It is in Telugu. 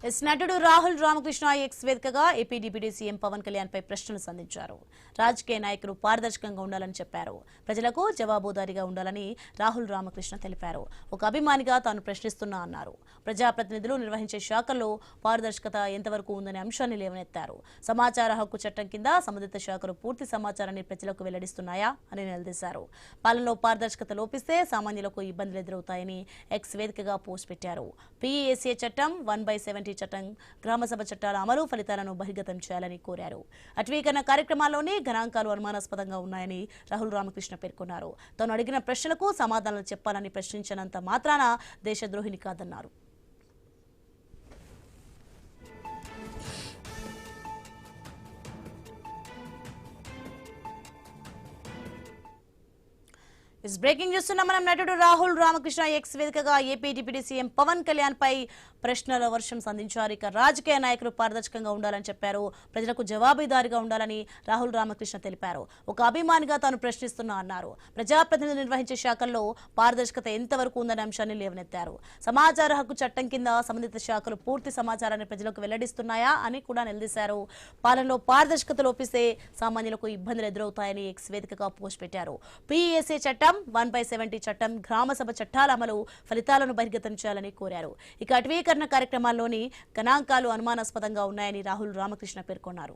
నటుడు రాహుల్ రామకృష్ణ ఎక్స్ వేదికగా AP deputy CM Pawan Kalyan పై ప్రశ్నలు సంధించారు. రాజకీయ నాయకులు పారదర్శకంగా ఉండాలని చెప్పారు. ప్రజలకు జవాబుదారీగా ఉండాలని రాహుల్ రామకృష్ణ తెలిపారు. ఒక అభిమానిగా తాను ప్రశ్నిస్తున్నా అన్నారు. ప్రజాప్రతినిధులు నిర్వహించే శాఖల్లో పారదర్శకత ఎంతవరకు ఉందనే అంశాన్ని లేవనెత్తారు. సమాచార హక్కు చట్టం కింద సంబంధిత శాఖలు పూర్తి సమాచారాన్ని ప్రజలకు వెల్లడిస్తున్నాయా అని నిలదీశారు. పాలనలో పారదర్శకత లోపిస్తే సామాన్యులకు ఇబ్బందులు ఎదురవుతాయని ఎక్స్ వేదికగా పోస్ట్ పెట్టారు. పీఏసీ చట్టం 1/70 చట్టం, గ్రామసభ చట్టాల అమలు ఫలితాలను బహిర్గతం చేయాలని కోరారు. అటవీకరణ కార్యక్రమాల్లోనే గణాంకాలు అనుమానాస్పదంగా ఉన్నాయని రాహుల్ రామకృష్ణ పేర్కొన్నారు. తాను అడిగిన ప్రశ్నలకు సమాధానాలు చెప్పాలని ప్రశ్నించినంత మాత్రాన దేశద్రోహిని కాదన్నారు. బ్రేకింగ్ న్యూస్ మనం నటుడు రాహుల్ రామకృష్ణ ఎక్స్ వేదికగా AP deputy CM Pawan Kalyan పై ప్రశ్నల వర్షం సంధించారు. ఇక రాజకీయ నాయకులు పారదర్శకంగా ఉండాలని చెప్పారు. ప్రజలకు జవాబుదారీగా ఉండాలని రాహుల్ రామకృష్ణ తెలిపారు. ఒక అభిమానిగా తాను ప్రశ్నిస్తున్నా అన్నారు. ప్రజాప్రతినిధులు నిర్వహించే శాఖల్లో పారదర్శకత ఎంతవరకు ఉందనే అంశాన్ని లేవనెత్తారు. సమాచార హక్కు చట్టం కింద సంబంధిత శాఖలు పూర్తి సమాచారాన్ని ప్రజలకు వెల్లడిస్తున్నాయా అని కూడా నిలదీశారు. పాలనలో పారదర్శకత లోపిస్తే సామాన్యులకు ఇబ్బందులు ఎదురవుతాయని ఎక్స్ వేదికగా పోస్ట్ పెట్టారు. పీఏసీ చట్టం 1/70 చట్టం, గ్రామసభ చట్టాల అమలు ఫలితాలను బహిర్గతం చేయాలని కోరారు. ఇక అటవీకరణ కార్యక్రమాల్లోని గణాంకాలు అనుమానాస్పదంగా ఉన్నాయని రాహుల్ రామకృష్ణ పేర్కొన్నారు.